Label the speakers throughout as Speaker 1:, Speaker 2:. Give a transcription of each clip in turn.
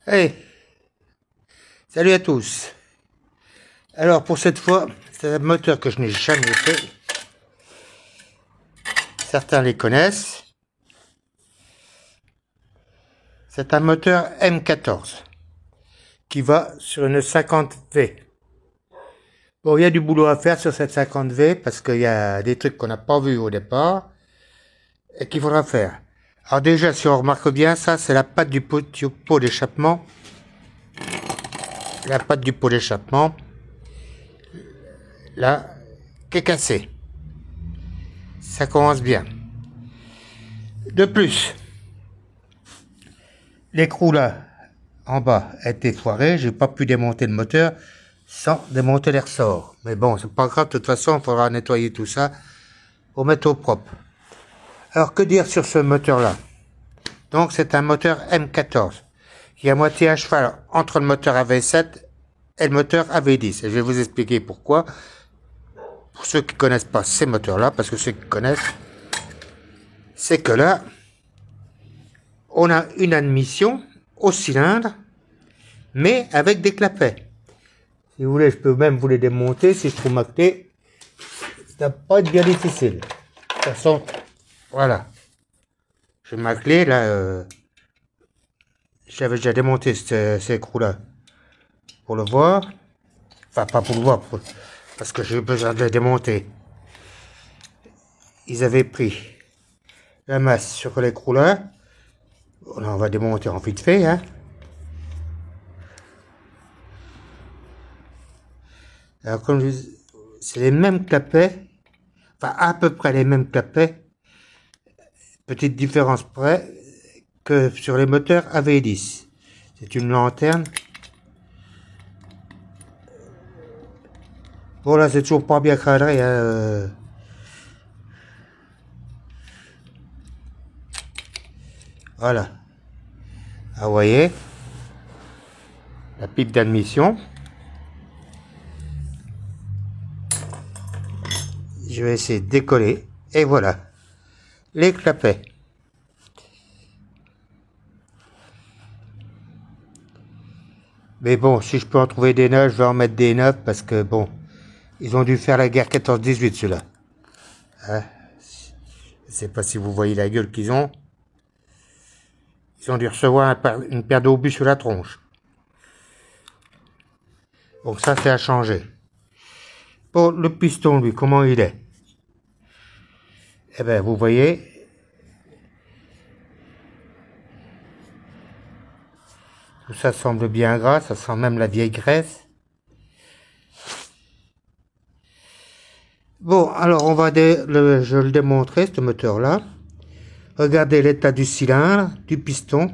Speaker 1: Allez, salut à tous. Alors pour cette fois, c'est un moteur que je n'ai jamais fait. Certains les connaissent. C'est un moteur M14 qui va sur une 50V. Bon, il y a du boulot à faire sur cette 50V parce qu'il y a des trucs qu'on n'a pas vus au départ et qu'il faudra faire. Alors déjà, si on remarque bien, ça c'est la patte du pot d'échappement. La patte du pot d'échappement, là, qui est cassée. Ça commence bien. De plus, l'écrou là, en bas, a été foiré. J'ai pas pu démonter le moteur sans démonter les ressorts. Mais bon, c'est pas grave, de toute façon, il faudra nettoyer tout ça pour mettre au propre. Alors, que dire sur ce moteur-là? Donc, c'est un moteur M14 qui est à moitié à cheval entre le moteur AV7 et le moteur AV10. Et je vais vous expliquer pourquoi. Pour ceux qui connaissent pas ces moteurs-là, parce que ceux qui connaissent, c'est que là, on a une admission au cylindre, mais avec des clapets. Si vous voulez, je peux même vous les démonter si je trouve ma clé. Ça va pas être bien difficile. De toute façon, voilà. J'ai ma clé, là. J'avais déjà démonté ces écrous-là pour le voir. Enfin, pas pour le voir, parce que j'ai besoin de les démonter. Ils avaient pris la masse sur l'écrou là. On va démonter en vite fait, hein. Alors, comme je dis, c'est les mêmes clapets, enfin à peu près les mêmes clapets, petite différence près que sur les moteurs AV10. C'est une lanterne. Bon là, c'est toujours pas bien cadré, hein. Voilà. Ah, vous voyez, la pipe d'admission. Je vais essayer de décoller. Et voilà. Les clapets. Mais bon, si je peux en trouver des neufs, je vais en mettre des neufs parce que bon, ils ont dû faire la guerre 14-18 ceux-là. Hein? Je sais pas si vous voyez la gueule qu'ils ont. Ils ont dû recevoir une paire d'obus sur la tronche. Donc ça, c'est à changer. Bon, le piston, lui, comment il est? Eh bien, vous voyez, tout ça semble bien gras, ça sent même la vieille graisse. Bon, alors on va je le démontrer, ce moteur-là. Regardez l'état du cylindre, du piston,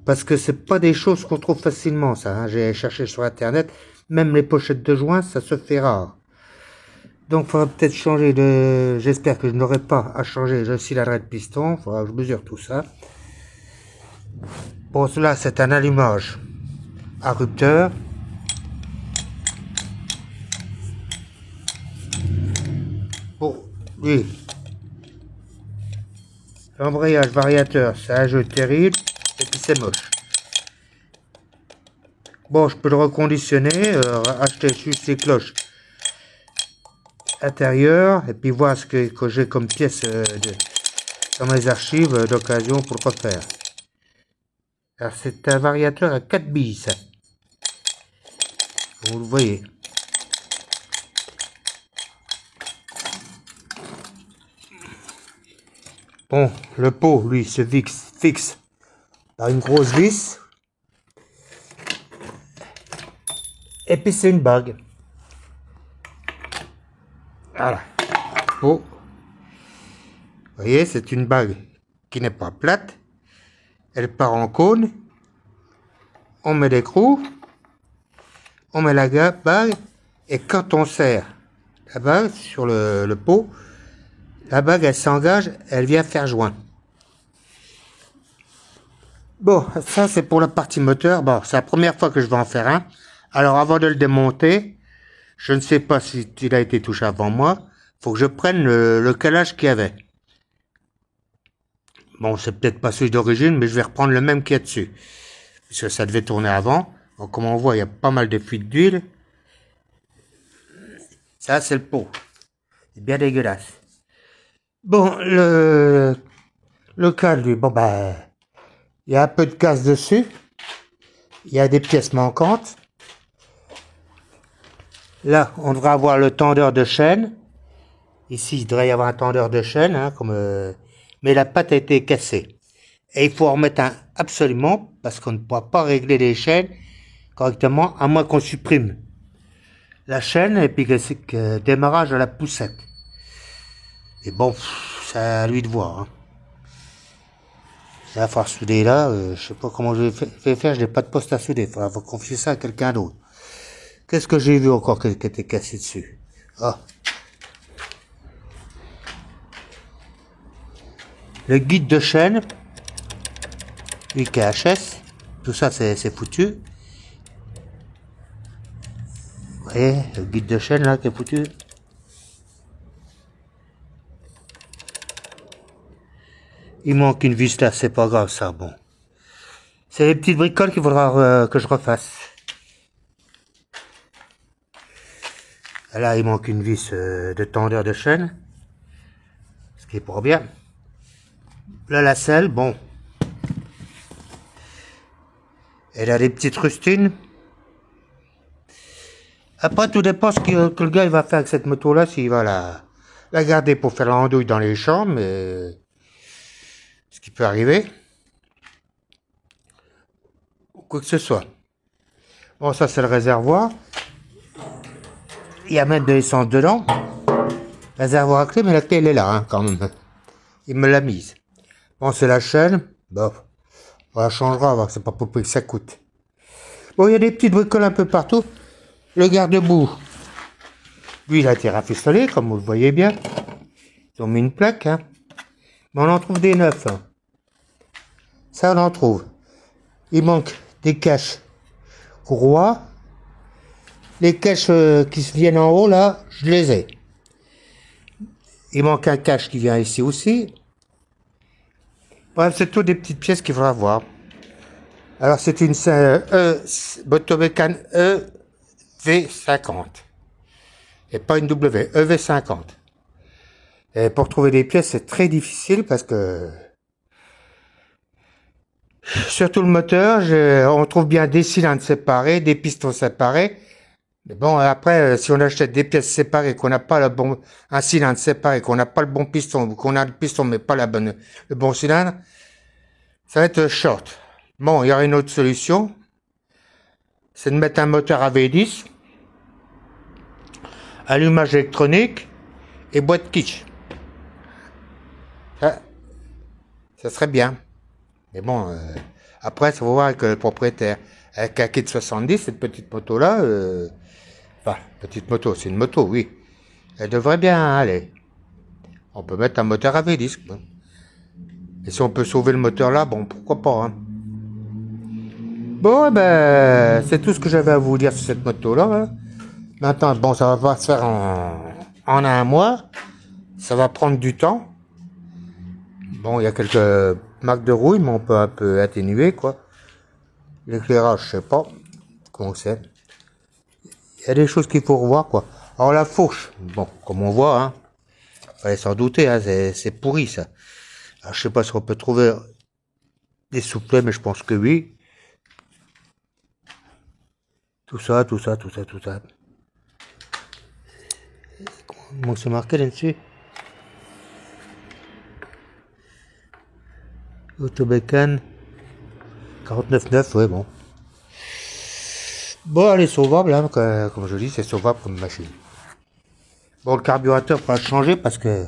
Speaker 1: parce que c'est pas des choses qu'on trouve facilement, ça. Hein. J'ai cherché sur internet, même les pochettes de joints, ça se fait rare. Donc, il faudra peut-être changer de... J'espère que je n'aurai pas à changer le cylindre de piston. Il faudra que je mesure tout ça. Bon, cela, c'est un allumage à rupteur. Bon, lui, l'embrayage variateur, c'est un jeu terrible. Et puis, c'est moche. Bon, je peux le reconditionner, acheter juste les cloches intérieures et puis voir ce que j'ai comme pièce dans mes archives d'occasion pour le refaire. Alors c'est un variateur à 4 billes, ça. Vous le voyez. Bon, le pot, lui, se fixe par une grosse vis. Et puis c'est une bague. Voilà. Bon. Vous voyez, c'est une bague qui n'est pas plate. Elle part en cône. On met l'écrou. On met la bague. Et quand on serre la bague sur le pot, la bague, elle s'engage. Elle vient faire joint. Bon, ça c'est pour la partie moteur. Bon, c'est la première fois que je vais en faire un. Alors avant de le démonter, je ne sais pas s'il a été touché avant moi. Faut que je prenne le calage qu'il y avait. Bon, c'est peut-être pas celui d'origine, mais je vais reprendre le même qu'il y a dessus. puisque ça devait tourner avant. Donc, comme on voit, il y a pas mal de fuites d'huile. Ça, c'est le pot. C'est bien dégueulasse. Bon, le câble, lui, bon, bah, il y a un peu de casse dessus. Il y a des pièces manquantes. Là, on devrait avoir le tendeur de chaîne. Ici, il devrait y avoir un tendeur de chaîne, hein, mais la patte a été cassée. Et il faut en remettre un absolument, parce qu'on ne pourra pas régler les chaînes correctement, à moins qu'on supprime la chaîne et puis que démarrage à la poussette. Et bon, c'est à lui de voir. Hein. Il va falloir souder là, je sais pas comment je vais faire, je n'ai pas de poste à souder, il faudra confier ça à quelqu'un d'autre. Qu'est-ce que j'ai vu encore qui était cassé dessus? Ah. Le guide de chaîne, UKHS, tout ça c'est foutu. Vous voyez, le guide de chaîne là qui est foutu. Il manque une vis là, c'est pas grave ça, bon. C'est les petites bricoles qu'il faudra que je refasse. Là, il manque une vis de tendeur de chaîne, ce qui est pas bien. Là, la selle, bon. Elle a des petites rustines. Après, tout dépend ce que le gars il va faire avec cette moto-là, s'il va la garder pour faire l'andouille dans les champs, mais ce qui peut arriver. Ou quoi que ce soit. Bon, ça, c'est le réservoir. Il y a même de l'essence dedans. Réservoir à clé, mais la clé, elle est là, hein, quand même. Il me l'a mise. Bon, c'est la chaîne. Bon, on la changera, c'est pas pour peu que ça coûte. Bon, il y a des petites bricoles un peu partout. Le garde-boue, lui, il a été rafistolé, comme vous le voyez bien. Ils ont mis une plaque, hein. Mais on en trouve des neufs. Hein. Ça, on en trouve. Il manque des caches courroies. Les caches qui se viennent en haut, là, je les ai. Il manque un cache qui vient ici aussi. Bref, c'est tout des petites pièces qu'il faudra voir. Alors, c'est une Botobecan EV50. Et pas une W, EV50. Et pour trouver des pièces, c'est très difficile parce que... Surtout le moteur, on trouve bien des cylindres séparés, des pistons séparés. Mais bon, après, si on achète des pièces séparées, qu'on n'a pas un cylindre séparé, qu'on n'a pas le bon piston, ou qu'on a le piston mais pas le bon cylindre, ça va être short. Bon, il y aura une autre solution, c'est de mettre un moteur AV10, allumage électronique et boîte kitsch. Ça serait bien. Mais bon, après, ça va voir avec le propriétaire. Avec un kit 70, cette petite moto-là, enfin, petite moto, c'est une moto, oui. Elle devrait bien aller. On peut mettre un moteur AV10. Bon. Et si on peut sauver le moteur là, bon, pourquoi pas. Hein. Bon, ben, c'est tout ce que j'avais à vous dire sur cette moto-là. Hein. Maintenant, bon, ça va pas se faire en un mois. Ça va prendre du temps. Bon, il y a quelques marques de rouille, mais on peut un peu atténuer, quoi. L'éclairage, je sais pas comment c'est. Il y a des choses qu'il faut revoir, quoi. Alors, la fourche, bon, comme on voit, hein, fallait s'en douter, hein, c'est pourri, ça. Alors, je sais pas si on peut trouver des soufflets, mais je pense que oui. Tout ça. Comment c'est marqué là-dessus? Autobécane 49.9, ouais, bon. Bon, elle est sauvable, hein, comme je dis, c'est sauvable comme machine. Bon, le carburateur va changer parce que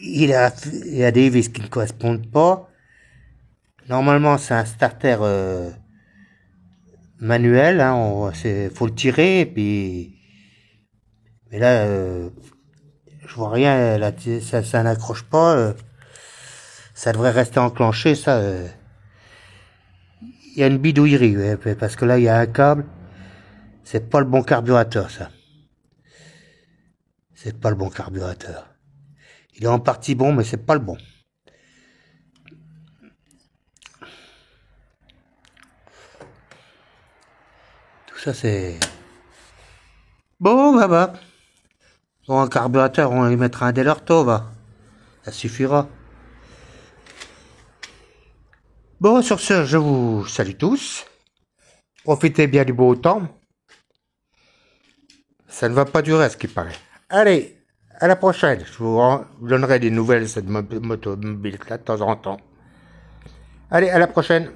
Speaker 1: il y a des vis qui ne correspondent pas. Normalement, c'est un starter manuel, hein, faut le tirer, et puis... Mais là, je vois rien, là, ça n'accroche pas. Ça devrait rester enclenché, ça. Il y a une bidouillerie, ouais, parce que là, il y a un câble. C'est pas le bon carburateur, ça. C'est pas le bon carburateur. Il est en partie bon, mais c'est pas le bon. Ça c'est... Bon, bah. Bon, un carburateur, on y mettra un Delorto, va. Ça suffira. Bon, sur ce, je vous salue tous. Profitez bien du beau temps. Ça ne va pas durer, à ce qui paraît. Allez, à la prochaine. Je vous donnerai des nouvelles de cette moto mobile de temps en temps. Allez, à la prochaine.